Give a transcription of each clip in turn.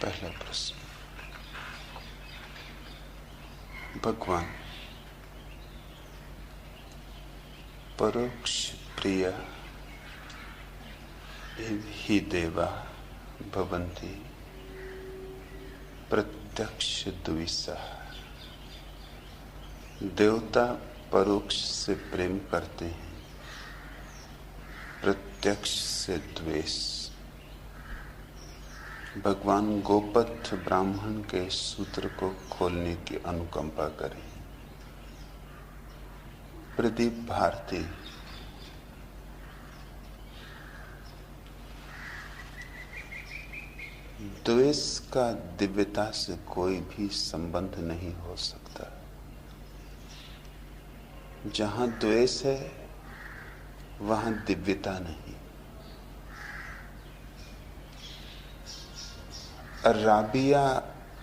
पहला प्रश्न। भगवान परोक्ष प्रिय हि देवा भवन्ति प्रत्यक्ष द्वेषः। देवता परोक्ष से प्रेम करते हैं, प्रत्यक्ष से द्वेष। भगवान गोपथ ब्राह्मण के सूत्र को खोलने की अनुकंपा करें। प्रदीप भारती। द्वेष का दिव्यता से कोई भी संबंध नहीं हो सकता। जहां द्वेष है वहां दिव्यता नहीं। राबिया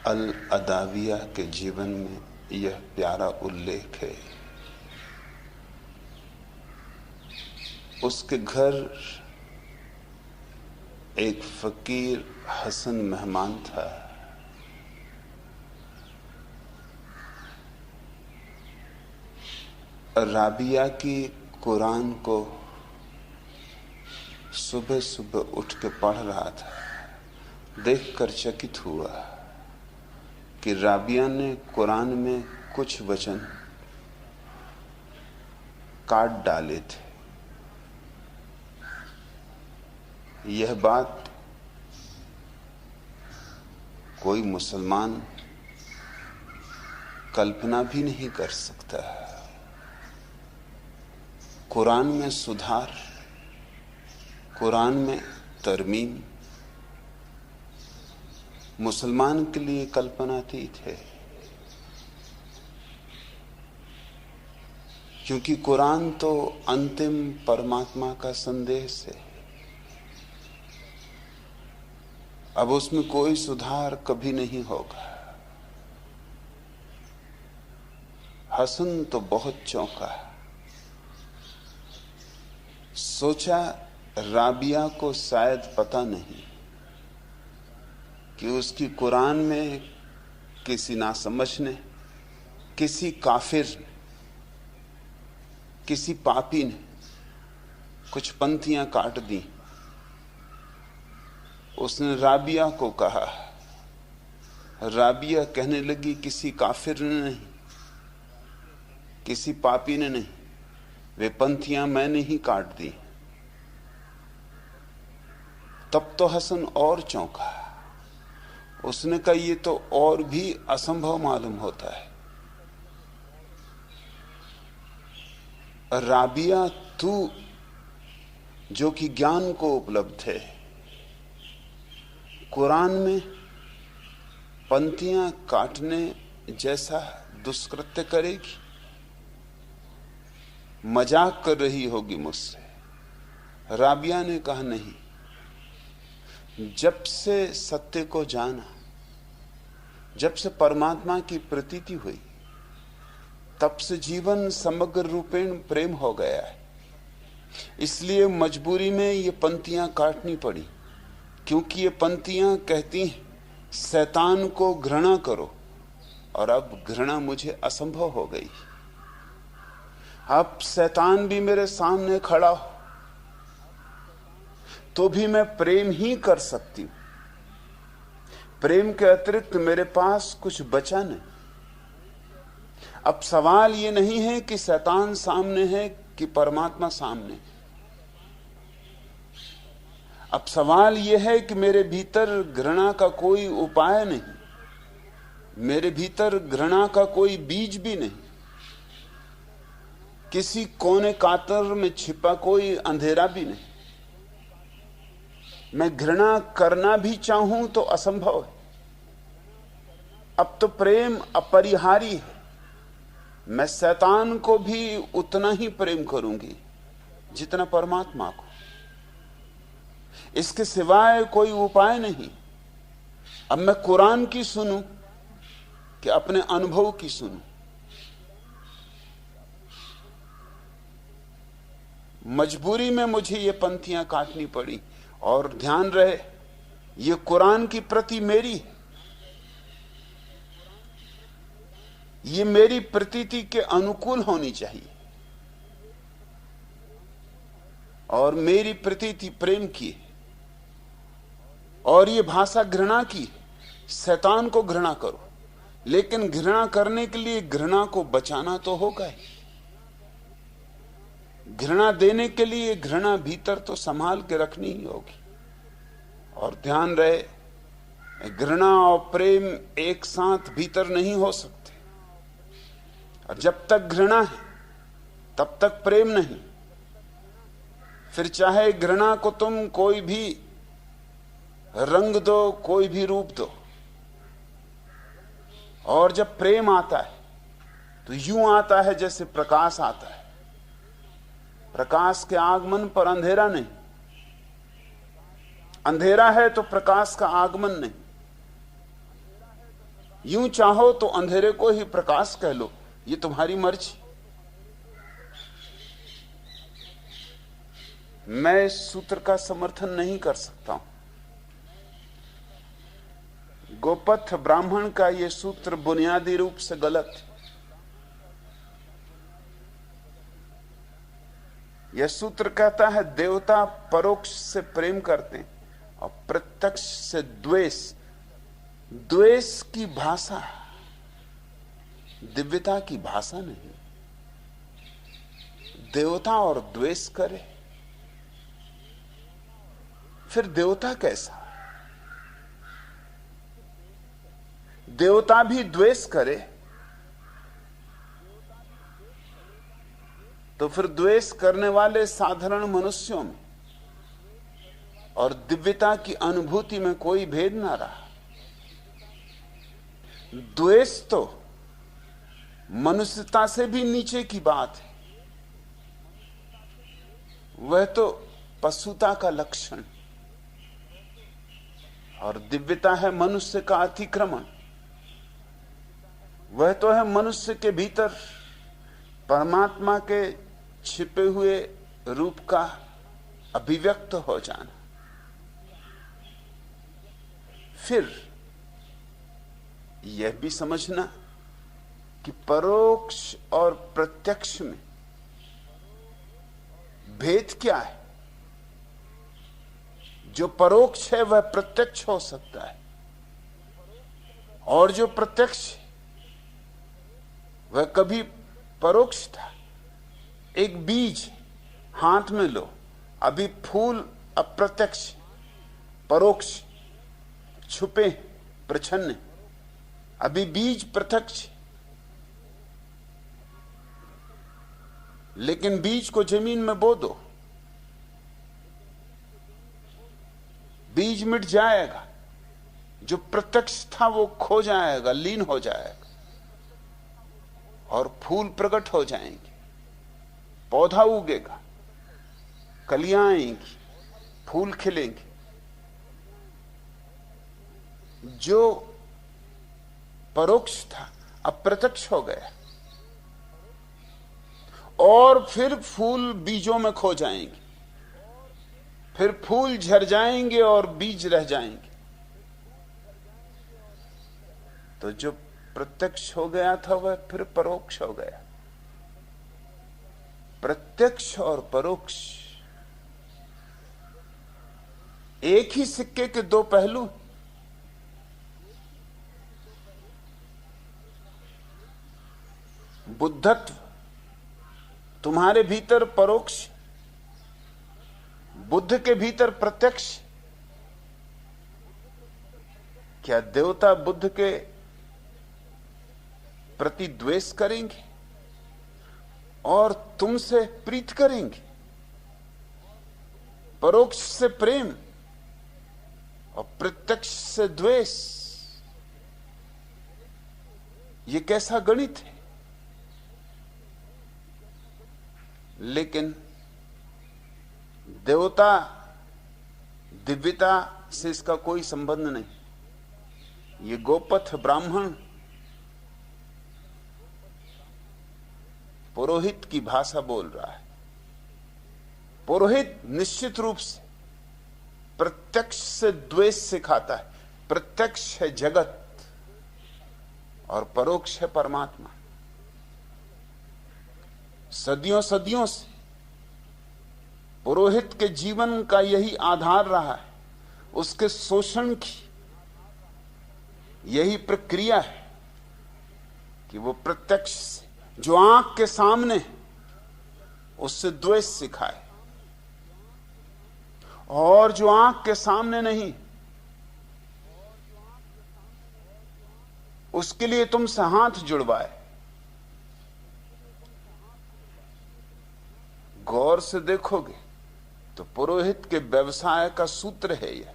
अल अदाविया के जीवन में यह प्यारा उल्लेख है। उसके घर एक फकीर हसन मेहमान था। राबिया की कुरान को सुबह सुबह उठ के पढ़ रहा था। देखकर चकित हुआ कि राबिया ने कुरान में कुछ वचन काट डाले थे। यह बात कोई मुसलमान कल्पना भी नहीं कर सकता। कुरान में सुधार, कुरान में तरमीम मुसलमान के लिए कल्पनातीत है, क्योंकि कुरान तो अंतिम परमात्मा का संदेश है। अब उसमें कोई सुधार कभी नहीं होगा। हसन तो बहुत चौंका। सोचा राबिया को शायद पता नहीं कि उसकी कुरान में किसी नासमझ ने, किसी काफिर ने, किसी पापी ने कुछ पंक्तियां काट दी। उसने राबिया को कहा। राबिया कहने लगी किसी काफिर ने नहीं, किसी पापी ने नहीं, वे पंक्तियां मैंने ही काट दी। तब तो हसन और चौंका। उसने कहा ये तो और भी असंभव मालूम होता है। राबिया तू जो कि ज्ञान को उपलब्ध है, कुरान में पंक्तियां काटने जैसा दुष्कृत्य करेगी? मजाक कर रही होगी मुझसे। राबिया ने कहा नहीं, जब से सत्य को जाना, जब से परमात्मा की प्रतीति हुई, तब से जीवन समग्र रूपेण प्रेम हो गया है। इसलिए मजबूरी में ये पंक्तियां काटनी पड़ी, क्योंकि ये पंक्तियां कहती हैं शैतान को घृणा करो, और अब घृणा मुझे असंभव हो गई। अब शैतान भी मेरे सामने खड़ा हो तो भी मैं प्रेम ही कर सकती हूं। प्रेम के अतिरिक्त मेरे पास कुछ बचा नहीं। अब सवाल ये नहीं है कि शैतान सामने है कि परमात्मा सामने। अब सवाल यह है कि मेरे भीतर घृणा का कोई उपाय नहीं, मेरे भीतर घृणा का कोई बीज भी नहीं, किसी कोने कातर में छिपा कोई अंधेरा भी नहीं। मैं घृणा करना भी चाहूं तो असंभव है। अब तो प्रेम अपरिहारी है। मैं शैतान को भी उतना ही प्रेम करूंगी जितना परमात्मा को। इसके सिवाय कोई उपाय नहीं। अब मैं कुरान की सुनूं कि अपने अनुभव की सुनूं? मजबूरी में मुझे ये पंक्तियां काटनी पड़ी। और ध्यान रहे ये कुरान की प्रति मेरी है, ये मेरी प्रतीति के अनुकूल होनी चाहिए, और मेरी प्रतीति प्रेम की है, और ये भाषा घृणा की है। शैतान को घृणा करो, लेकिन घृणा करने के लिए घृणा को बचाना तो होगा ही। घृणा देने के लिए घृणा भीतर तो संभाल के रखनी ही होगी। और ध्यान रहे, घृणा और प्रेम एक साथ भीतर नहीं हो सकते, और जब तक घृणा है तब तक प्रेम नहीं। फिर चाहे घृणा को तुम कोई भी रंग दो, कोई भी रूप दो, और जब प्रेम आता है तो यूं आता है जैसे प्रकाश आता है। प्रकाश के आगमन पर अंधेरा नहीं, अंधेरा है तो प्रकाश का आगमन नहीं। यूं चाहो तो अंधेरे को ही प्रकाश कह लो, ये तुम्हारी मर्जी। मैं इस सूत्र का समर्थन नहीं कर सकता हूं। गोपथ ब्राह्मण का यह सूत्र बुनियादी रूप से गलत है। यह सूत्र कहता है देवता परोक्ष से प्रेम करते हैं और प्रत्यक्ष से द्वेष। द्वेष की भाषा दिव्यता की भाषा नहीं। देवता और द्वेष करे, फिर देवता कैसा? देवता भी द्वेष करे तो फिर द्वेष करने वाले साधारण मनुष्यों में और दिव्यता की अनुभूति में कोई भेद ना रहा। द्वेष तो मनुष्यता से भी नीचे की बात है, वह तो पशुता का लक्षण, और दिव्यता है मनुष्य का अतिक्रमण। वह तो है मनुष्य के भीतर परमात्मा के छिपे हुए रूप का अभिव्यक्त हो जाना। फिर यह भी समझना कि परोक्ष और प्रत्यक्ष में भेद क्या है। जो परोक्ष है वह प्रत्यक्ष हो सकता है, और जो प्रत्यक्ष है वह कभी परोक्ष था। एक बीज हाथ में लो, अभी फूल अप्रत्यक्ष, परोक्ष, छुपे, प्रछन्न। अभी बीज प्रत्यक्ष, लेकिन बीज को जमीन में बो दो, बीज मिट जाएगा। जो प्रत्यक्ष था वो खो जाएगा, लीन हो जाएगा, और फूल प्रकट हो जाएंगे, पौधा उगेगा, कलियां आएंगी, फूल खिलेंगे। जो परोक्ष था अप्रत्यक्ष हो गया, और फिर फूल बीजों में खो जाएंगे, फिर फूल झड़ जाएंगे और बीज रह जाएंगे। तो जो प्रत्यक्ष हो गया था वह फिर परोक्ष हो गया। प्रत्यक्ष और परोक्ष एक ही सिक्के के दो पहलू। बुद्धत्व तुम्हारे भीतर परोक्ष, बुद्ध के भीतर प्रत्यक्ष। क्या देवता बुद्ध के प्रति द्वेष करेंगे और तुमसे प्रीत करेंगे? परोक्ष से प्रेम और प्रत्यक्ष से द्वेष, यह कैसा गणित है? लेकिन देवता दिव्यता से इसका कोई संबंध नहीं। ये गोपथ ब्राह्मण पुरोहित की भाषा बोल रहा है। पुरोहित निश्चित रूप से प्रत्यक्ष से द्वेष सिखाता है। प्रत्यक्ष है जगत और परोक्ष है परमात्मा। सदियों सदियों से पुरोहित के जीवन का यही आधार रहा है, उसके शोषण की यही प्रक्रिया है कि वो प्रत्यक्ष से, जो आंख के सामने उससे द्वेष सिखाए, और जो आंख के सामने नहीं उसके लिए तुमसे हाथ जुड़वाए। गौर से देखोगे तो पुरोहित के व्यवसाय का सूत्र है यह,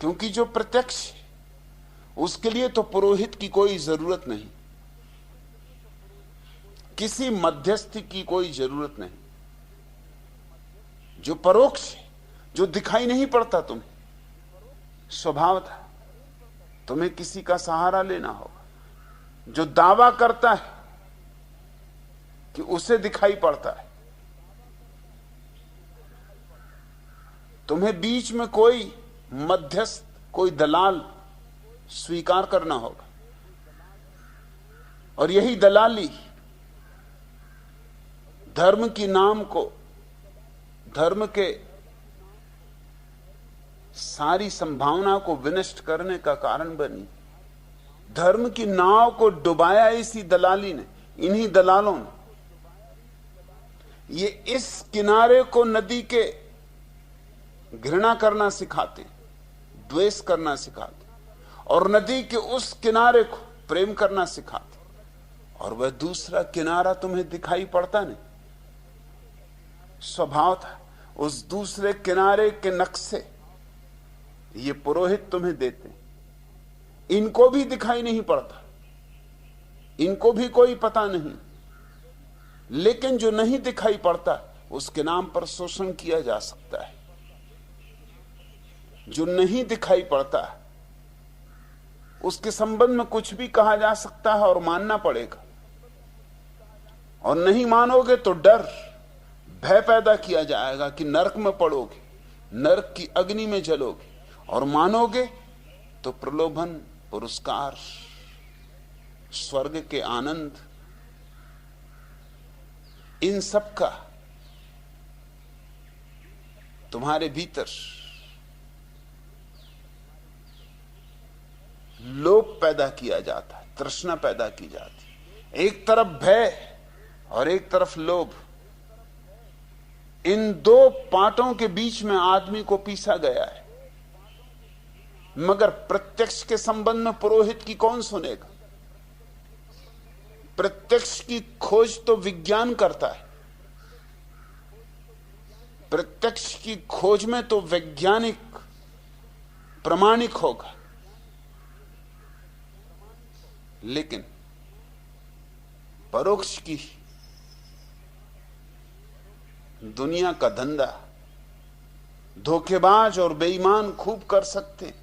क्योंकि जो प्रत्यक्ष है उसके लिए तो पुरोहित की कोई जरूरत नहीं, किसी मध्यस्थी की कोई जरूरत नहीं। जो परोक्ष है, जो दिखाई नहीं पड़ता तुम्हें, स्वभाव था तुम्हें किसी का सहारा लेना होगा। जो दावा करता है कि उसे दिखाई पड़ता है, तुम्हें बीच में कोई मध्यस्थ, कोई दलाल स्वीकार करना होगा। और यही दलाली धर्म की नाम को, धर्म के सारी संभावना को विनष्ट करने का कारण बनी। धर्म की नाव को डुबाया इसी दलाली ने, इन्हीं दलालों ने। ये इस किनारे को नदी के घृणा करना सिखाते, द्वेष करना सिखाते, और नदी के उस किनारे को प्रेम करना सिखाते, और वह दूसरा किनारा तुम्हें दिखाई पड़ता नहीं। स्वभाव था उस दूसरे किनारे के नक्शे ये पुरोहित तुम्हें देते। इनको भी दिखाई नहीं पड़ता, इनको भी कोई पता नहीं, लेकिन जो नहीं दिखाई पड़ता उसके नाम पर शोषण किया जा सकता है। जो नहीं दिखाई पड़ता उसके संबंध में कुछ भी कहा जा सकता है और मानना पड़ेगा, और नहीं मानोगे तो डर, भय पैदा किया जाएगा कि नरक में पड़ोगे, नरक की अग्नि में जलोगे, और मानोगे तो प्रलोभन, पुरस्कार, स्वर्ग के आनंद, इन सब का तुम्हारे भीतर लोभ पैदा किया जाता है, तृष्णा पैदा की जाती है। एक तरफ भय और एक तरफ लोभ, इन दो पाटों के बीच में आदमी को पीसा गया है। मगर प्रत्यक्ष के संबंध में पुरोहित की कौन सुनेगा? प्रत्यक्ष की खोज तो विज्ञान करता है, प्रत्यक्ष की खोज में तो वैज्ञानिक प्रमाणिक होगा, लेकिन परोक्ष की दुनिया का धंधा धोखेबाज और बेईमान खूब कर सकते।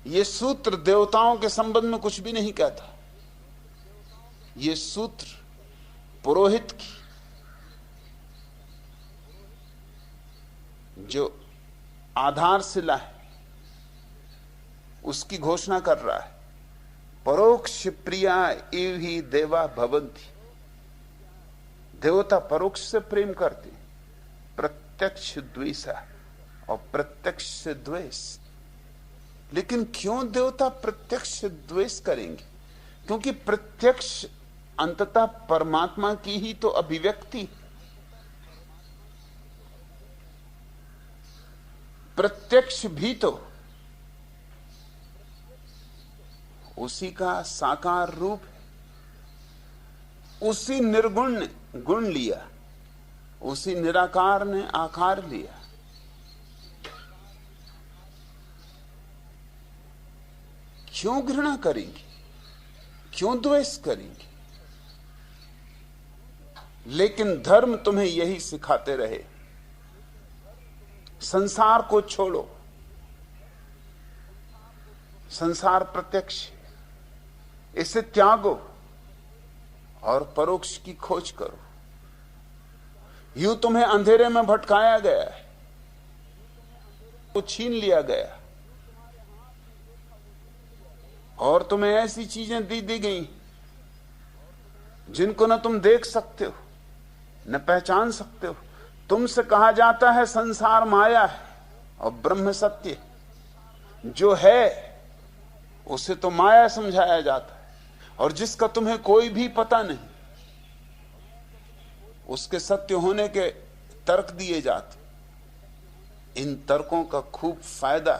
यह सूत्र देवताओं के संबंध में कुछ भी नहीं कहता, यह सूत्र पुरोहित की जो आधारशिला है उसकी घोषणा कर रहा है। परोक्ष प्रिया एव ही देवा भवन्ति, देवता परोक्ष से प्रेम करते, प्रत्यक्ष द्वेषा और प्रत्यक्ष से द्वेष। लेकिन क्यों देवता प्रत्यक्ष से द्वेष करेंगे? क्योंकि प्रत्यक्ष अंततः परमात्मा की ही तो अभिव्यक्ति, प्रत्यक्ष भी तो उसी का साकार रूप है। उसी निर्गुण ने गुण लिया, उसी निराकार ने आकार लिया। क्यों घृणा करेंगे, क्यों द्वेष करेंगे? लेकिन धर्म तुम्हें यही सिखाते रहे, संसार को छोड़ो, संसार प्रत्यक्ष, इसे त्यागो और परोक्ष की खोज करो। यूं तुम्हें अंधेरे में भटकाया गया है, वो छीन लिया गया, और तुम्हें ऐसी चीजें दी गई जिनको न तुम देख सकते हो न पहचान सकते हो। तुमसे कहा जाता है संसार माया है और ब्रह्म सत्य। जो है उसे तो माया समझाया जाता है, और जिसका तुम्हें कोई भी पता नहीं उसके सत्य होने के तर्क दिए जाते। इन तर्कों का खूब फायदा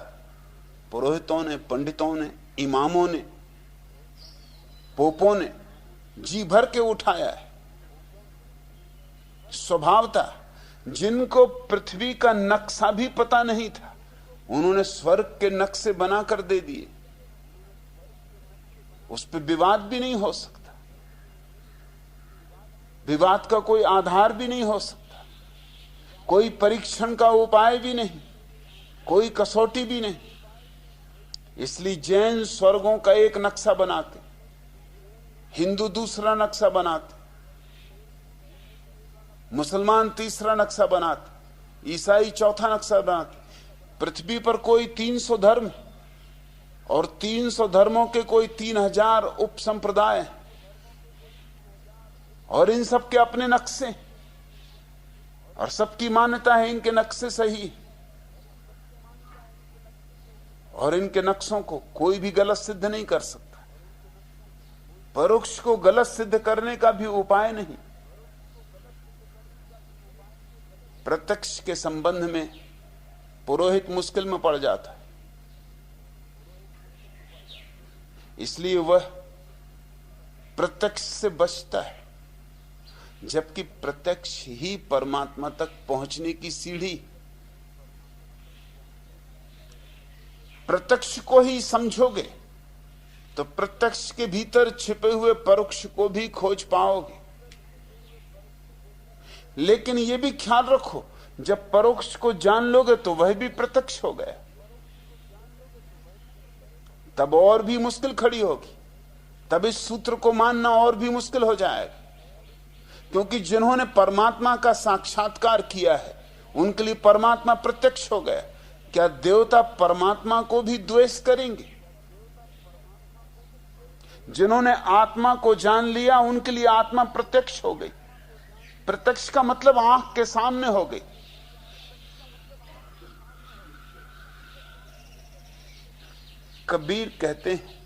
पुरोहितों ने, पंडितों ने, इमामों ने, पोपों ने जी भर के उठाया है। स्वभावतः जिनको पृथ्वी का नक्शा भी पता नहीं था, उन्होंने स्वर्ग के नक्शे बनाकर दे दिए। उस पर विवाद भी नहीं हो सकता, विवाद का कोई आधार भी नहीं हो सकता, कोई परीक्षण का उपाय भी नहीं, कोई कसौटी भी नहीं। इसलिए जैन स्वर्गों का एक नक्शा बनाते, हिंदू दूसरा नक्शा बनाते, मुसलमान तीसरा नक्शा बनाते, ईसाई चौथा नक्शा बनाते। पृथ्वी पर कोई 300 धर्म और 300 धर्मों के कोई 3000 उप संप्रदाय, और इन सब के अपने नक्शे, और सबकी मान्यता है इनके नक्शे सही, और इनके नक्शों को कोई भी गलत सिद्ध नहीं कर सकता। परोक्ष को गलत सिद्ध करने का भी उपाय नहीं। प्रत्यक्ष के संबंध में पुरोहित मुश्किल में पड़ जाता है, इसलिए वह प्रत्यक्ष से बचता है, जबकि प्रत्यक्ष ही परमात्मा तक पहुंचने की सीढ़ी। प्रत्यक्ष को ही समझोगे तो प्रत्यक्ष के भीतर छिपे हुए परोक्ष को भी खोज पाओगे। लेकिन यह भी ख्याल रखो, जब परोक्ष को जान लोगे तो वह भी प्रत्यक्ष हो गया, तब और भी मुश्किल खड़ी होगी, तब इस सूत्र को मानना और भी मुश्किल हो जाएगा। क्योंकि जिन्होंने परमात्मा का साक्षात्कार किया है उनके लिए परमात्मा प्रत्यक्ष हो गया। क्या देवता परमात्मा को भी द्वेष करेंगे? जिन्होंने आत्मा को जान लिया उनके लिए आत्मा प्रत्यक्ष हो गई। प्रत्यक्ष का मतलब आंख के सामने हो गई। कबीर कहते हैं,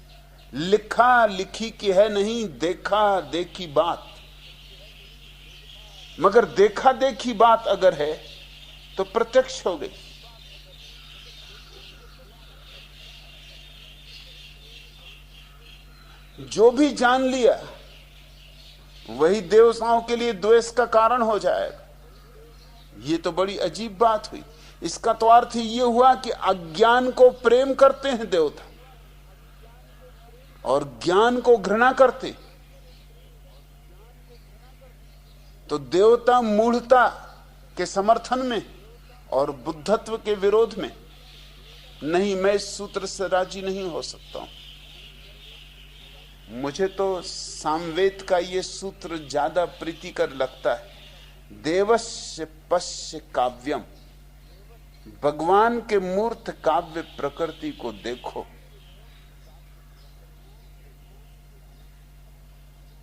लिखा लिखी की है नहीं, देखा देखी बात। मगर देखा देखी बात अगर है तो प्रत्यक्ष हो गई। जो भी जान लिया वही देवताओं के लिए द्वेष का कारण हो जाएगा। यह तो बड़ी अजीब बात हुई। इसका तो अर्थ यह हुआ कि अज्ञान को प्रेम करते हैं देवता और ज्ञान को घृणा करते। तो देवता मूढ़ता के समर्थन में और बुद्धत्व के विरोध में नहीं। मैं इस सूत्र से राजी नहीं हो सकता हूं। मुझे तो सामवेद का यह सूत्र ज्यादा प्रीतिकर लगता है। देवस्य पश्य काव्यम, भगवान के मूर्त काव्य प्रकृति को देखो।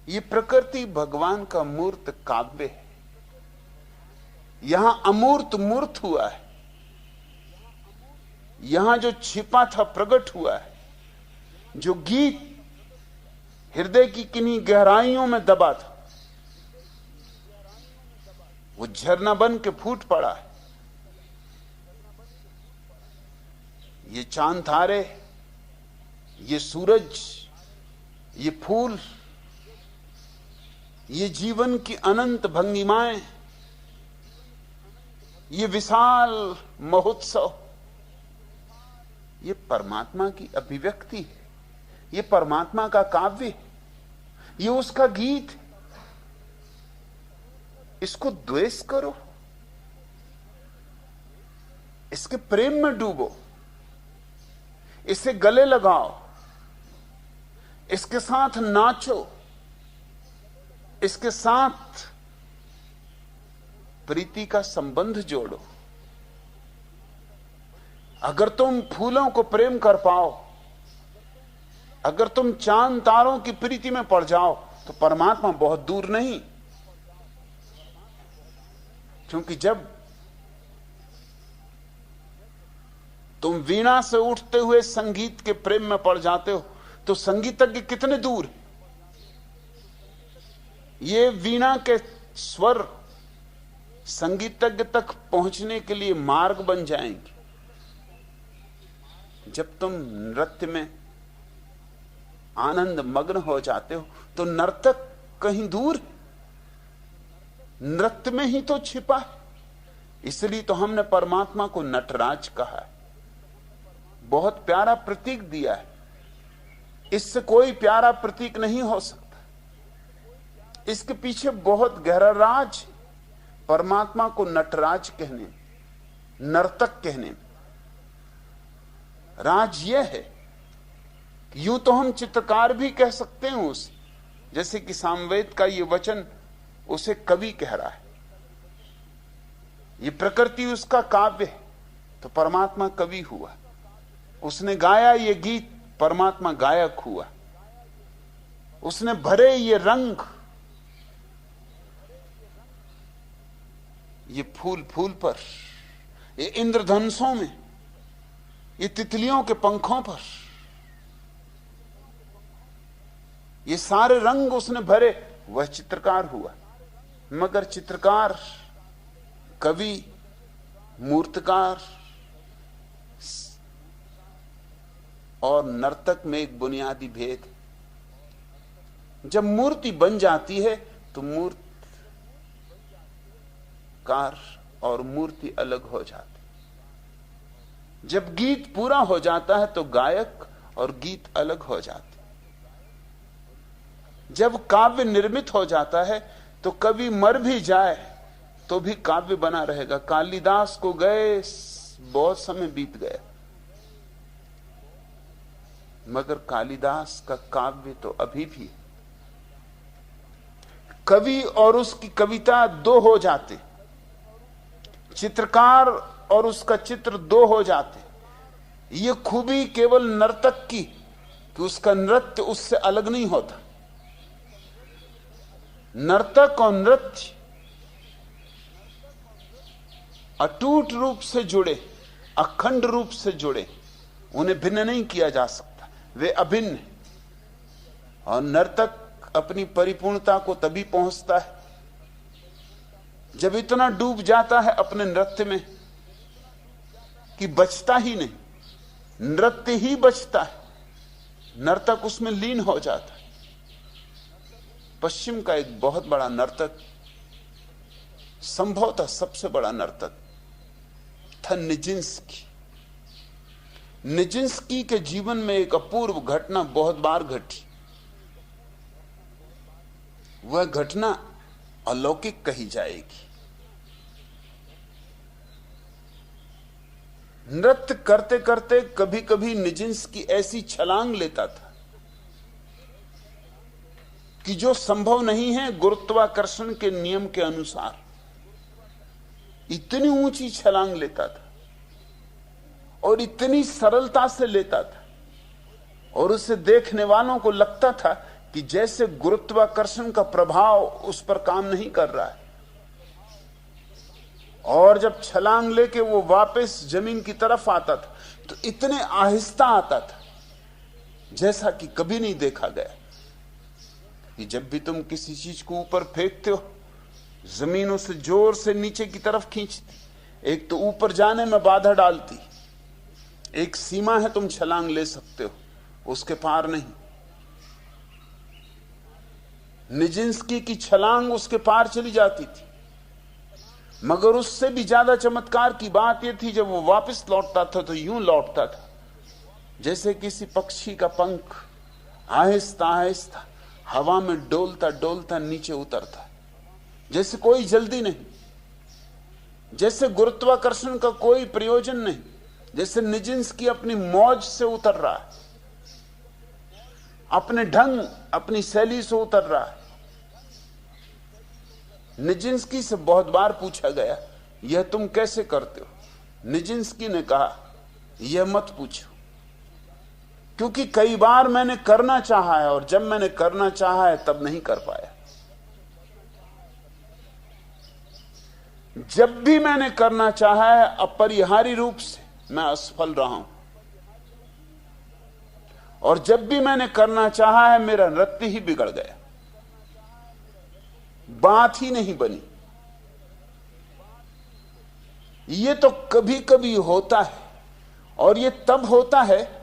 ये प्रकृति भगवान का मूर्त काव्य है। यहां अमूर्त मूर्त हुआ है, यहां जो छिपा था प्रकट हुआ है। जो गीत हृदय की किन्हीं गहराइयों में दबा था वो झरना बन के फूट पड़ा है। ये चांद तारे, ये सूरज, ये फूल, ये जीवन की अनंत भंगिमाएं, ये विशाल महोत्सव, ये परमात्मा की अभिव्यक्ति है। ये परमात्मा का काव्य है, ये उसका गीत है। इसको द्वेष करो, इसके प्रेम में डूबो, इसे गले लगाओ, इसके साथ नाचो, इसके साथ प्रीति का संबंध जोड़ो। अगर तुम फूलों को प्रेम कर पाओ, अगर तुम चांद तारों की प्रीति में पड़ जाओ, तो परमात्मा बहुत दूर नहीं। क्योंकि जब तुम वीणा से उठते हुए संगीत के प्रेम में पड़ जाते हो, तो संगीतज्ञ कितने दूर है। ये वीणा के स्वर संगीतज्ञ तक पहुंचने के लिए मार्ग बन जाएंगे। जब तुम नृत्य में आनंद मग्न हो जाते हो, तो नर्तक कहीं दूर, नृत्य में ही तो छिपा है। इसलिए तो हमने परमात्मा को नटराज कहा है। बहुत प्यारा प्रतीक दिया है। इससे कोई प्यारा प्रतीक नहीं हो सकता। इसके पीछे बहुत गहरा राज है। परमात्मा को नटराज कहने, नर्तक कहने में राज यह है। यूं तो हम चित्रकार भी कह सकते हैं उसे, जैसे कि सामवेद का ये वचन उसे कवि कह रहा है। ये प्रकृति उसका काव्य है, तो परमात्मा कवि हुआ। उसने गाया ये गीत, परमात्मा गायक हुआ। उसने भरे ये रंग, ये फूल फूल पर, ये इंद्रधनुषों में, ये तितलियों के पंखों पर, ये सारे रंग उसने भरे, वह चित्रकार हुआ। मगर चित्रकार, कवि, मूर्तिकार और नर्तक में एक बुनियादी भेद। जब मूर्ति बन जाती है तो मूर्तिकार और मूर्ति अलग हो जाती। जब गीत पूरा हो जाता है तो गायक और गीत अलग हो जाते। जब काव्य निर्मित हो जाता है तो कवि मर भी जाए तो भी काव्य बना रहेगा। कालिदास को गए बहुत समय बीत गया, मगर कालिदास का काव्य तो अभी भी है। कवि और उसकी कविता दो हो जाते, चित्रकार और उसका चित्र दो हो जाते। ये खूबी केवल नर्तक की कि उसका नृत्य उससे अलग नहीं होता। नर्तक और नृत्य अटूट रूप से जुड़े, अखंड रूप से जुड़े, उन्हें भिन्न नहीं किया जा सकता, वे अभिन्न हैं। और नर्तक अपनी परिपूर्णता को तभी पहुंचता है जब इतना डूब जाता है अपने नृत्य में कि बचता ही नहीं, नृत्य ही बचता है, नर्तक उसमें लीन हो जाता है। पश्चिम का एक बहुत बड़ा नर्तक, संभवतः सबसे बड़ा नर्तक था निजिंस्की। निजिंस्की के जीवन में एक अपूर्व घटना बहुत बार घटी। वह घटना अलौकिक कही जाएगी। नृत्य करते करते कभी कभी निजिंस्की ऐसी छलांग लेता था कि जो संभव नहीं है गुरुत्वाकर्षण के नियम के अनुसार। इतनी ऊंची छलांग लेता था और इतनी सरलता से लेता था, और उसे देखने वालों को लगता था कि जैसे गुरुत्वाकर्षण का प्रभाव उस पर काम नहीं कर रहा है। और जब छलांग लेके वो वापस जमीन की तरफ आता था तो इतने आहिस्ता आता था जैसा कि कभी नहीं देखा गया। कि जब भी तुम किसी चीज को ऊपर फेंकते हो, जमीन उसे जोर से नीचे की तरफ खींचती, एक तो ऊपर जाने में बाधा डालती, एक सीमा है तुम छलांग ले सकते हो, उसके पार नहीं। निजिंस्की की छलांग उसके पार चली जाती थी। मगर उससे भी ज्यादा चमत्कार की बात यह थी, जब वो वापस लौटता था तो यूं लौटता था जैसे किसी पक्षी का पंख आहिस्ता आहिस्ता हवा में डोलता डोलता नीचे उतरता, जैसे कोई जल्दी नहीं, जैसे गुरुत्वाकर्षण का कोई प्रयोजन नहीं, जैसे निजिंस्की अपनी मौज से उतर रहा है, अपने ढंग अपनी शैली से उतर रहा है। निजिंस्की से बहुत बार पूछा गया, यह तुम कैसे करते हो? निजिंस्की ने कहा, यह मत पूछो, क्योंकि कई बार मैंने करना चाहा है और जब मैंने करना चाहा है तब नहीं कर पाया। जब भी मैंने करना चाहा है अपरिहार्य रूप से मैं असफल रहा हूं, और जब भी मैंने करना चाहा है मेरा नृत्य ही बिगड़ गया, बात ही नहीं बनी। ये तो कभी कभी होता है, और ये तब होता है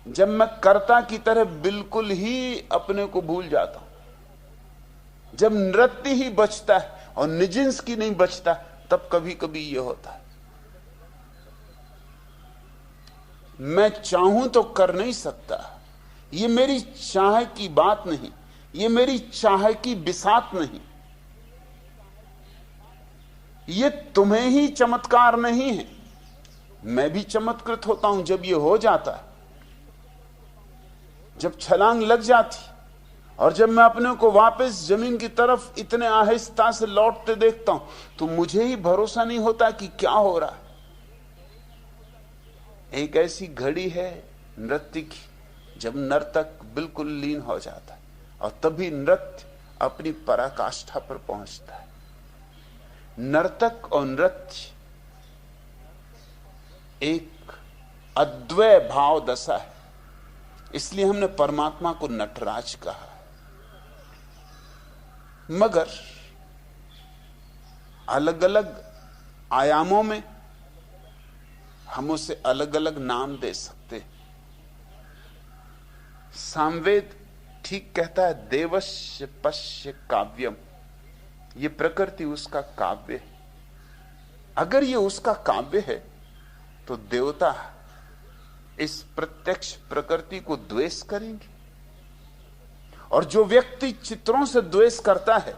जब मैं कर्ता की तरह बिल्कुल ही अपने को भूल जाता हूं। जब नृत्य ही बचता है और निजिंस्की नहीं बचता, तब कभी कभी ये होता है। मैं चाहूं तो कर नहीं सकता, ये मेरी चाह की बात नहीं, ये मेरी चाह की बिसात नहीं, ये तुम्हें ही चमत्कार नहीं है। मैं भी चमत्कृत होता हूं जब ये हो जाता है, जब छलांग लग जाती और जब मैं अपने को वापस जमीन की तरफ इतने आहिस्ता से लौटते देखता हूं, तो मुझे ही भरोसा नहीं होता कि क्या हो रहा है। एक ऐसी घड़ी है नृत्य की जब नर्तक बिल्कुल लीन हो जाता है, और तभी नृत्य अपनी पराकाष्ठा पर पहुंचता है। नर्तक और नृत्य एक अद्वैय भाव दशा है, इसलिए हमने परमात्मा को नटराज कहा। मगर अलग अलग आयामों में हम उसे अलग अलग नाम दे सकते हैं। सामवेद ठीक कहता है, देवस्य पश्य काव्यम, ये प्रकृति उसका काव्य है। अगर ये उसका काव्य है तो देवता इस प्रत्यक्ष प्रकृति को द्वेष करेंगे, और जो व्यक्ति चित्रों से द्वेष करता है,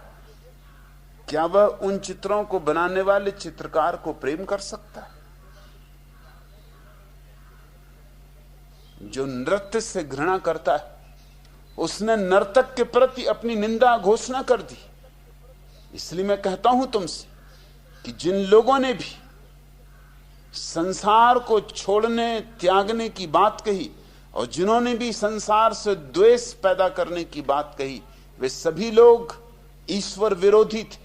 क्या वह उन चित्रों को बनाने वाले चित्रकार को प्रेम कर सकता है? जो नृत्य से घृणा करता है, उसने नर्तक के प्रति अपनी निंदा घोषणा कर दी। इसलिए मैं कहता हूं तुमसे कि जिन लोगों ने भी संसार को छोड़ने त्यागने की बात कही, और जिन्होंने भी संसार से द्वेष पैदा करने की बात कही, वे सभी लोग ईश्वर विरोधी थे।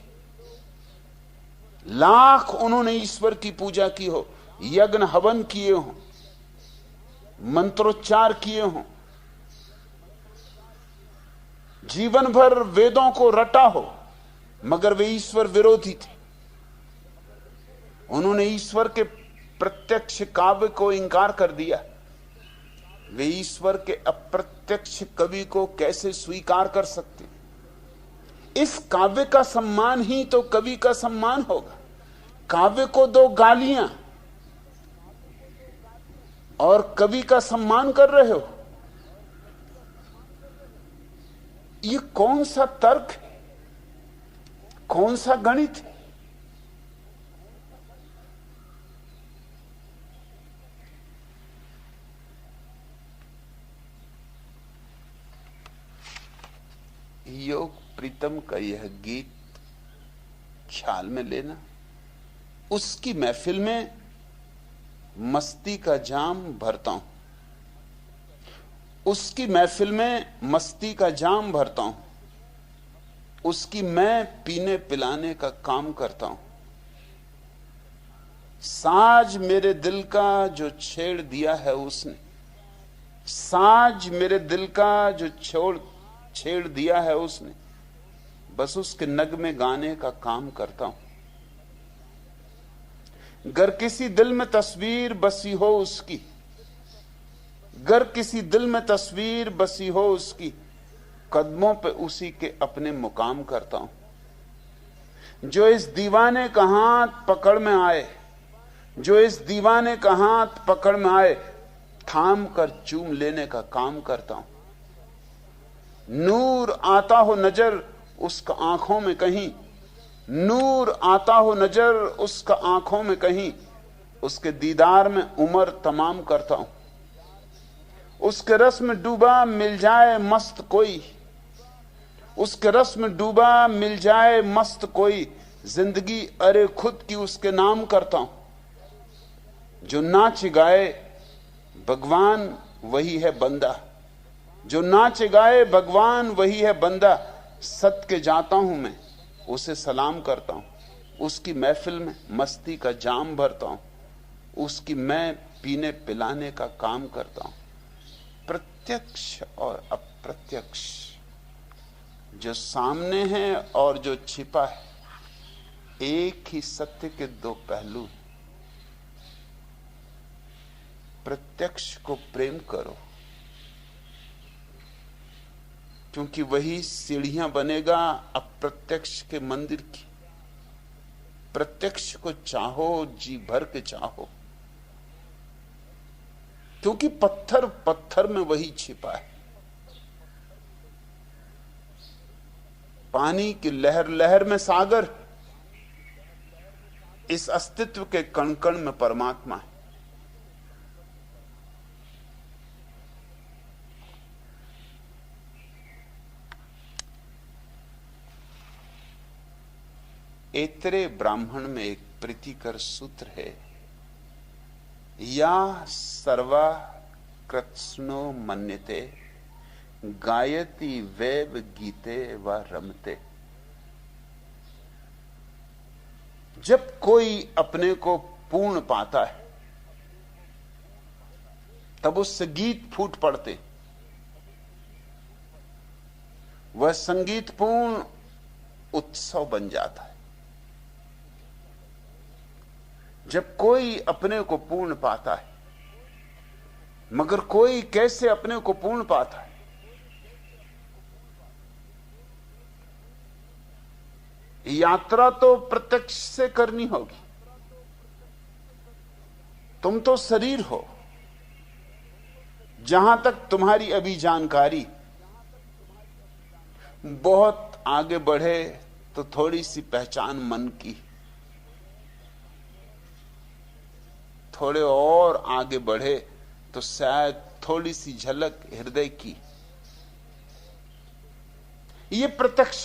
लाख उन्होंने ईश्वर की पूजा की हो, यज्ञ हवन किए हों, मंत्रोच्चार किए हों, जीवन भर वेदों को रटा हो, मगर वे ईश्वर विरोधी थे। उन्होंने ईश्वर के प्रत्यक्ष काव्य को इंकार कर दिया। वे ईश्वर के अप्रत्यक्ष कवि को कैसे स्वीकार कर सकते? इस काव्य का सम्मान ही तो कवि का सम्मान होगा। काव्य को दो गालियां और कवि का सम्मान कर रहे हो, ये कौन सा तर्क है? कौन सा गणित है? योग प्रीतम का यह गीत ख्याल में लेना, उसकी महफिल में मस्ती का जाम भरता हूं, उसकी महफिल में मस्ती का जाम भरता हूं, उसकी मैं पीने पिलाने का काम करता हूं। साज मेरे दिल का जो छेड़ दिया है उसने, साज मेरे दिल का जो छेड़ दिया है उसने, बस उसके नगमे गाने का काम करता हूं। गर किसी दिल में तस्वीर बसी हो उसकी, गर किसी दिल में तस्वीर बसी हो उसकी, कदमों पे उसी के अपने मुकाम करता हूं। जो इस दीवाने का हाथ पकड़ में आए, जो इस दीवाने का हाथ पकड़ में आए, थाम कर चूम लेने का काम करता हूं। नूर आता हो नजर उसका आंखों में कहीं, नूर आता हो नजर उसका आंखों में कहीं, उसके दीदार में उम्र तमाम करता हूं। उसके रस में डूबा मिल जाए मस्त कोई, उसके रस में डूबा मिल जाए मस्त कोई जिंदगी, अरे खुद की उसके नाम करता हूं। जो नाच गाए भगवान वही है बंदा, जो नाच गाए भगवान वही है बंदा। सत के जाता हूं मैं, उसे सलाम करता हूं, उसकी महफिल में मस्ती का जाम भरता हूं, उसकी मैं पीने पिलाने का काम करता हूं। प्रत्यक्ष और अप्रत्यक्ष, जो सामने है और जो छिपा है, एक ही सत्य के दो पहलू हैं। प्रत्यक्ष को प्रेम करो, क्योंकि वही सीढ़ियां बनेगा अप्रत्यक्ष के मंदिर की। प्रत्यक्ष को चाहो, जी भर के चाहो, क्योंकि पत्थर पत्थर में वही छिपा है। पानी की लहर लहर में सागर, इस अस्तित्व के कण कण में परमात्मा है। ऐतरे ब्राह्मण में एक प्रीतिकर सूत्र है, या सर्वा कृत्स्नो मन्यते गायति वैव गीते व रमते। जब कोई अपने को पूर्ण पाता है तब उससे गीत फूट पड़ते, वह संगीतपूर्ण उत्सव बन जाता है। जब कोई अपने को पूर्ण पाता है, मगर कोई कैसे अपने को पूर्ण पाता है? यात्रा तो प्रत्यक्ष से करनी होगी। तुम तो शरीर हो, जहां तक तुम्हारी अभी जानकारी बहुत आगे बढ़े तो थोड़ी सी पहचान मन की, थोड़े और आगे बढ़े तो शायद थोड़ी सी झलक हृदय की। ये प्रत्यक्ष,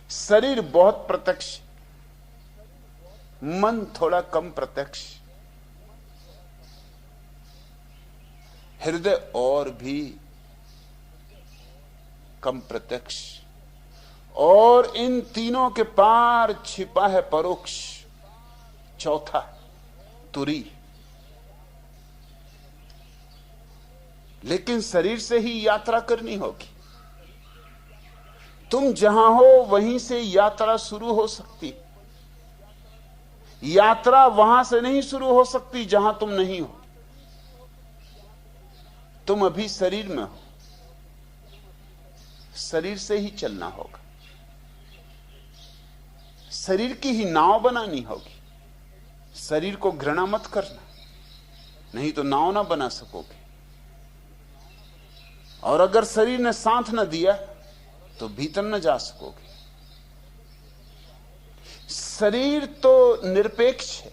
शरीर बहुत प्रत्यक्ष, मन थोड़ा कम प्रत्यक्ष, हृदय और भी कम प्रत्यक्ष, और इन तीनों के पार छिपा है परोक्ष, चौथा तुरी। लेकिन शरीर से ही यात्रा करनी होगी। तुम जहां हो वहीं से यात्रा शुरू हो सकती। यात्रा वहां से नहीं शुरू हो सकती जहां तुम नहीं हो। तुम अभी शरीर में हो, शरीर से ही चलना होगा, शरीर की ही नाव बनानी होगी। शरीर को घृणा मत करना, नहीं तो नाव ना बना सकोगे। और अगर शरीर ने साथ न दिया तो भीतर न जा सकोगे। शरीर तो निरपेक्ष है,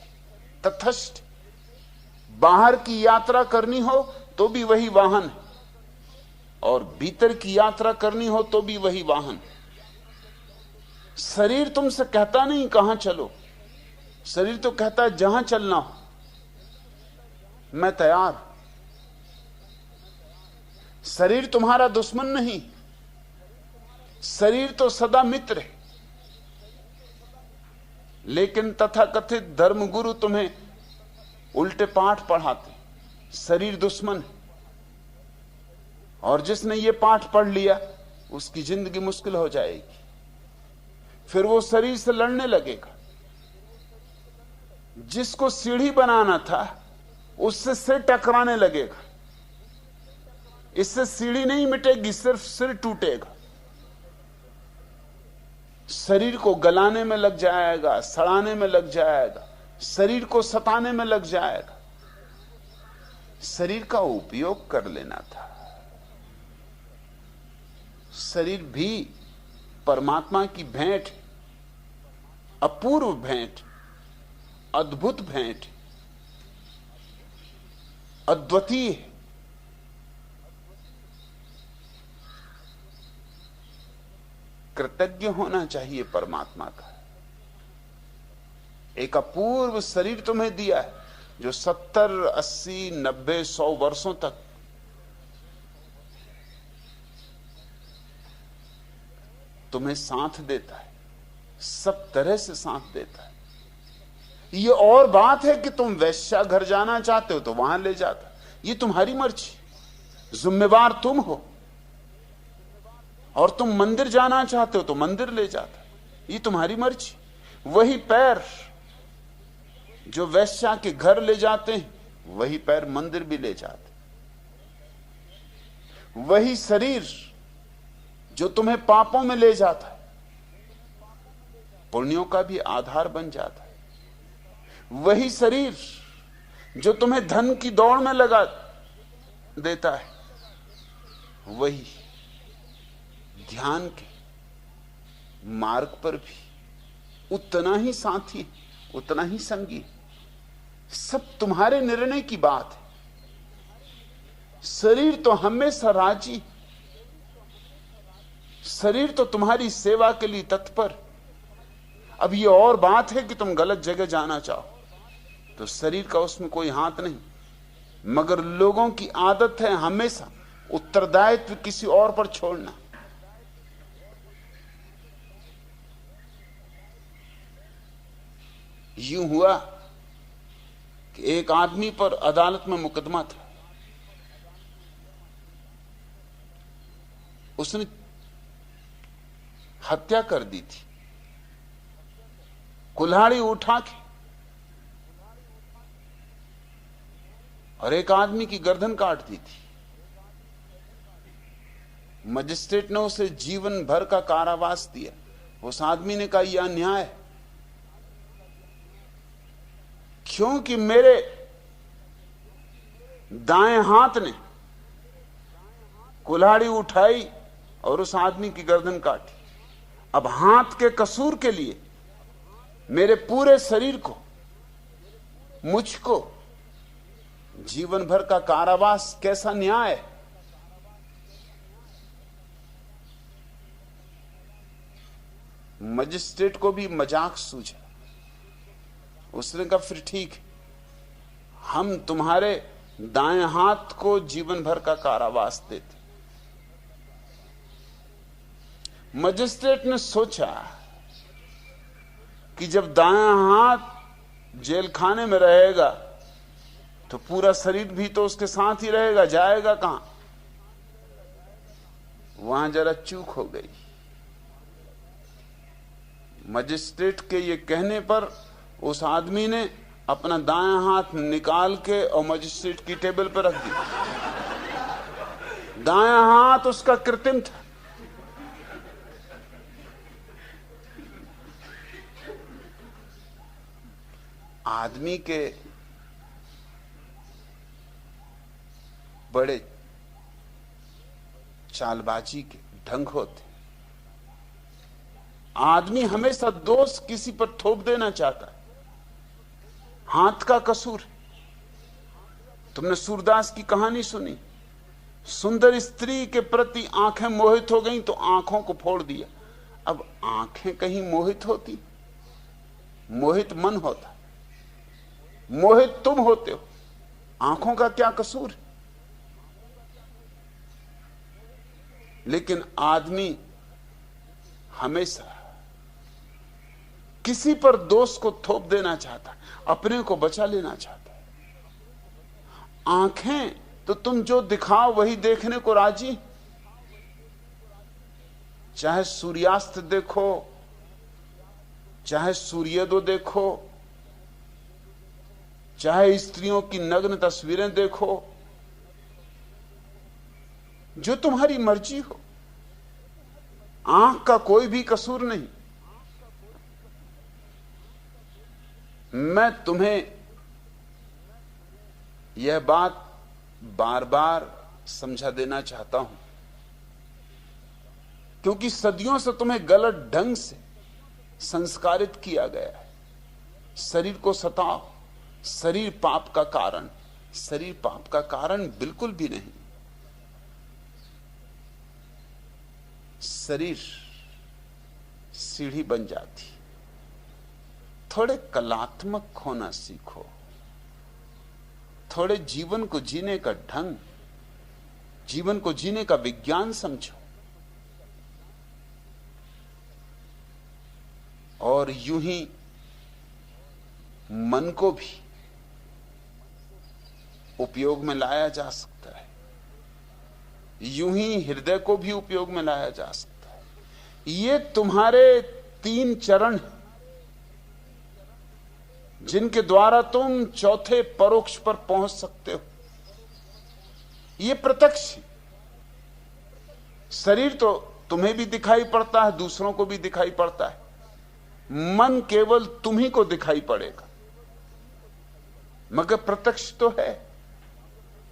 तटस्थ। बाहर की यात्रा करनी हो तो भी वही वाहन है, और भीतर की यात्रा करनी हो तो भी वही वाहन। शरीर तुमसे कहता नहीं कहां चलो, शरीर तो कहता है जहां चलना हो मैं तैयार। शरीर तुम्हारा दुश्मन नहीं, शरीर तो सदा मित्र है। लेकिन तथाकथित धर्मगुरु तुम्हें उल्टे पाठ पढ़ाते, शरीर दुश्मन है। और जिसने ये पाठ पढ़ लिया उसकी जिंदगी मुश्किल हो जाएगी। फिर वो शरीर से लड़ने लगेगा। जिसको सीढ़ी बनाना था उससे सिर टकराने लगेगा। इससे सीढ़ी नहीं मिटेगी, सिर्फ सिर टूटेगा। शरीर को गलाने में लग जाएगा, सड़ाने में लग जाएगा, शरीर को सताने में लग जाएगा। शरीर का उपयोग कर लेना था। शरीर भी परमात्मा की भेंट, अपूर्व भेंट, अद्भुत भेंट, अद्वितीय। कृतज्ञ होना चाहिए परमात्मा का। एक अपूर्व शरीर तुम्हें दिया है जो 70, 80, 90, 100 वर्षों तक तुम्हें साथ देता है, सब तरह से साथ देता है। ये और बात है कि तुम वैश्या घर जाना चाहते हो तो वहां ले जाता, ये तुम्हारी मर्जी, जिम्मेवार तुम हो। और तुम मंदिर जाना चाहते हो तो मंदिर ले जाता, ये तुम्हारी मर्जी। वही पैर जो वैश्या के घर ले जाते हैं वही पैर मंदिर भी ले जाते। वही शरीर जो तुम्हें पापों में ले जाता है पुण्यों का भी आधार बन जाता है। वही शरीर जो तुम्हें धन की दौड़ में लगा देता है वही ध्यान के मार्ग पर भी उतना ही साथी, उतना ही संगी। सब तुम्हारे निर्णय की बात है। शरीर तो हमेशा राजी, शरीर तो तुम्हारी सेवा के लिए तत्पर। अब ये और बात है कि तुम गलत जगह जाना चाहो तो शरीर का उसमें कोई हाथ नहीं, मगर लोगों की आदत है हमेशा उत्तरदायित्व किसी और पर छोड़ना। यूं हुआ कि एक आदमी पर अदालत में मुकदमा था, उसने हत्या कर दी थी, कुल्हाड़ी उठा के, और एक आदमी की गर्दन काट दी थी। मजिस्ट्रेट ने उसे जीवन भर का कारावास दिया। उस आदमी ने कहा यह अन्याय है, क्योंकि मेरे दाएं हाथ ने कुल्हाड़ी उठाई और उस आदमी की गर्दन काटी। अब हाथ के कसूर के लिए मेरे पूरे शरीर को, मुझको जीवन भर का कारावास, कैसा न्याय है। मजिस्ट्रेट को भी मजाक सूझा। उसने कहा फिर ठीक है, हम तुम्हारे दाएं हाथ को जीवन भर का कारावास देते। मजिस्ट्रेट ने सोचा कि जब दायां हाथ जेल खाने में रहेगा तो पूरा शरीर भी तो उसके साथ ही रहेगा, जाएगा कहां। वहां जरा चूक हो गई। मजिस्ट्रेट के ये कहने पर उस आदमी ने अपना दायां हाथ निकाल के और मजिस्ट्रेट की टेबल पर रख दिया। दायां हाथ उसका कृत्रिम था। आदमी के बड़े चालबाजी के ढंग होते। आदमी हमेशा दोष किसी पर थोप देना चाहता है, हाथ का कसूर। तुमने सूरदास की कहानी सुनी, सुंदर स्त्री के प्रति आंखें मोहित हो गईं तो आंखों को फोड़ दिया। अब आंखें कहीं मोहित होती? मोहित मन होता, मोहित तुम होते हो, आंखों का क्या कसूर? लेकिन आदमी हमेशा किसी पर दोष को थोप देना चाहता है, अपने को बचा लेना चाहता है। आंखें तो तुम जो दिखाओ वही देखने को राजी। चाहे सूर्यास्त देखो, चाहे सूर्योदय देखो, चाहे स्त्रियों की नग्न तस्वीरें देखो, जो तुम्हारी मर्जी हो, आंख का कोई भी कसूर नहीं। मैं तुम्हें यह बात बार बार समझा देना चाहता हूं, क्योंकि सदियों से तुम्हें गलत ढंग से संस्कारित किया गया है। शरीर को सताओ, शरीर पाप का कारण। शरीर पाप का कारण बिल्कुल भी नहीं। शरीर सीढ़ी बन जाती। थोड़े कलात्मक होना सीखो, थोड़े जीवन को जीने का ढंग, जीवन को जीने का विज्ञान समझो, और यूं ही मन को भी उपयोग में लाया जा सकता है, यूं ही हृदय को भी उपयोग में लाया जा सकता है। ये तुम्हारे 3 चरण जिनके द्वारा तुम चौथे परोक्ष पर पहुंच सकते हो। ये प्रत्यक्ष है। शरीर तो तुम्हें भी दिखाई पड़ता है, दूसरों को भी दिखाई पड़ता है, मन केवल तुम्ही को दिखाई पड़ेगा, मगर प्रत्यक्ष तो है।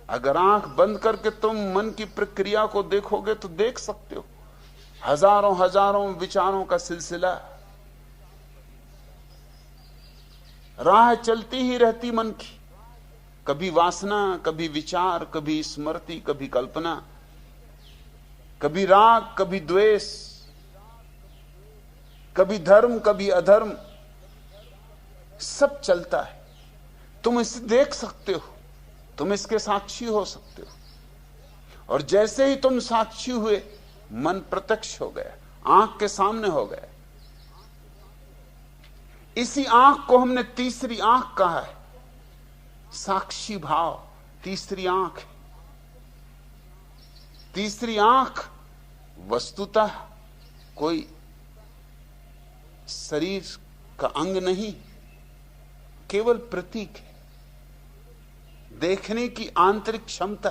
अगर आंख बंद करके तुम मन की प्रक्रिया को देखोगे तो देख सकते हो, हजारों हजारों विचारों का सिलसिला, राह चलती ही रहती मन की, कभी वासना, कभी विचार, कभी स्मृति, कभी कल्पना, कभी राग, कभी द्वेष, कभी धर्म, कभी अधर्म, सब चलता है। तुम इसे देख सकते हो, तुम इसके साक्षी हो सकते हो। और जैसे ही तुम साक्षी हुए, मन प्रत्यक्ष हो गया, आंख के सामने हो गया। इसी आंख को हमने तीसरी आंख कहा है। साक्षी भाव तीसरी आंख है। तीसरी आंख वस्तुतः कोई शरीर का अंग नहीं, केवल प्रतीक है, देखने की आंतरिक क्षमता।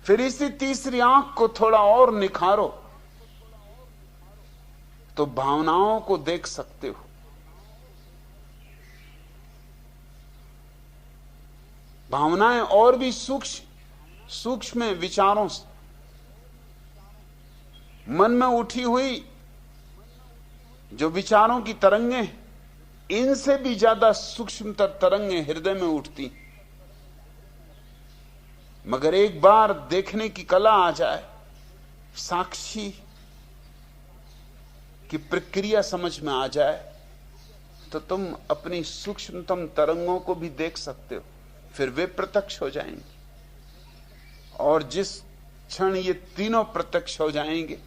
फिर इसी तीसरी आंख को थोड़ा और निखारो तो भावनाओं को देख सकते हो। भावनाएं और भी सूक्ष्म विचारों से, मन में उठी हुई जो विचारों की तरंगें, इनसे भी ज्यादा सूक्ष्मतर तरंगें हृदय में उठती। मगर एक बार देखने की कला आ जाए, साक्षी की प्रक्रिया समझ में आ जाए, तो तुम अपनी सूक्ष्मतम तरंगों को भी देख सकते हो। फिर वे प्रत्यक्ष हो जाएंगे, और जिस क्षण ये तीनों प्रत्यक्ष हो जाएंगे,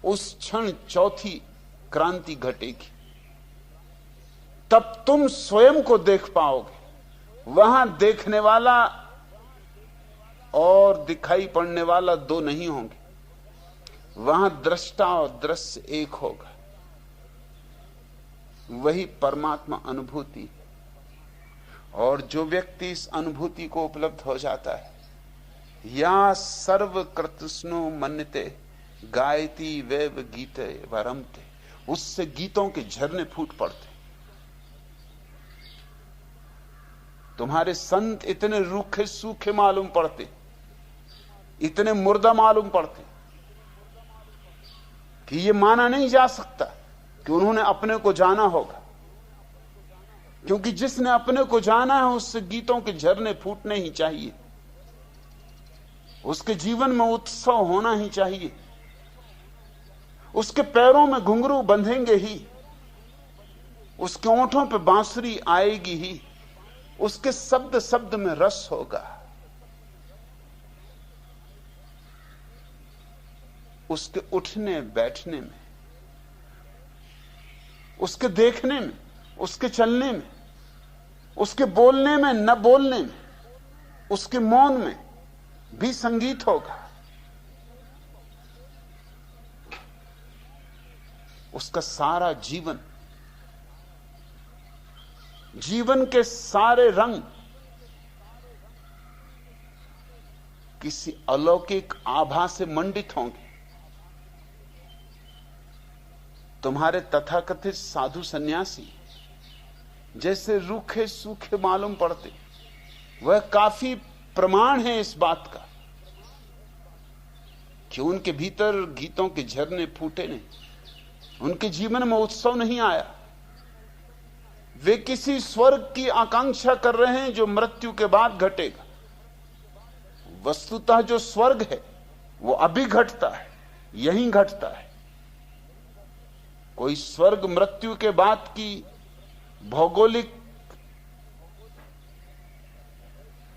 उस क्षण चौथी क्रांति घटेगी। तब तुम स्वयं को देख पाओगे। वहां देखने वाला और दिखाई पड़ने वाला 2 नहीं होंगे, वहां दृष्टा और दृश्य एक होगा। वही परमात्मा अनुभूति। और जो व्यक्ति इस अनुभूति को उपलब्ध हो जाता है, या सर्व कृतस्नो मन्यते गायती वैव गीते वरमते, उससे गीतों के झरने फूट पड़ते। तुम्हारे संत इतने रूखे सूखे मालूम पड़ते, इतने मुर्दा मालूम पड़ते कि ये माना नहीं जा सकता कि उन्होंने अपने को जाना होगा। क्योंकि जिसने अपने को जाना है, उससे गीतों के झरने फूटने ही चाहिए, उसके जीवन में उत्सव होना ही चाहिए, उसके पैरों में घुंघरू बंधेंगे ही, उसके ओंठों पे बांसुरी आएगी ही, उसके शब्द शब्द में रस होगा, उसके उठने बैठने में, उसके देखने में, उसके चलने में, उसके बोलने में न बोलने में, उसके मौन में भी संगीत होगा। उसका सारा जीवन, जीवन के सारे रंग किसी अलौकिक आभा से मंडित होंगे। तुम्हारे तथाकथित साधु सन्यासी जैसे रूखे सूखे मालूम पड़ते, वह काफी प्रमाण है इस बात का कि उनके भीतर गीतों के झरने फूटे नहीं, उनके जीवन में उत्सव नहीं आया। वे किसी स्वर्ग की आकांक्षा कर रहे हैं जो मृत्यु के बाद घटेगा। वस्तुतः जो स्वर्ग है वो अभी घटता है, यहीं घटता है। कोई स्वर्ग मृत्यु के बाद की भौगोलिक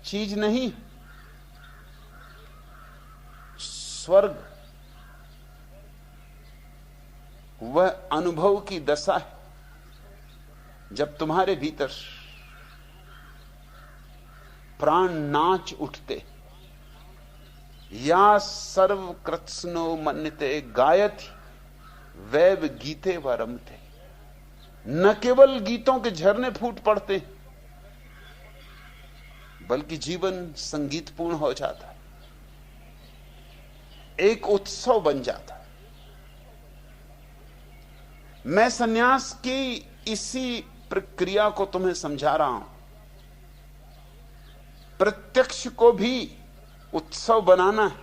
चीज नहीं। स्वर्ग वह अनुभव की दशा है, जब तुम्हारे भीतर प्राण नाच उठते। या सर्व कृत्स्नो मन्यते गायति वैव गीते व रमते। न केवल गीतों के झरने फूट पड़ते, बल्कि जीवन संगीतपूर्ण हो जाता है, एक उत्सव बन जाता है। मैं सन्यास की इसी प्रक्रिया को तुम्हें समझा रहा हूं। प्रत्यक्ष को भी उत्सव बनाना है,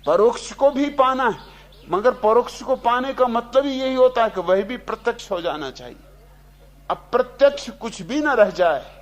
परोक्ष को भी पाना है, मगर परोक्ष को पाने का मतलब ही यही होता है कि वह भी प्रत्यक्ष हो जाना चाहिए। अब प्रत्यक्ष कुछ भी ना रह जाए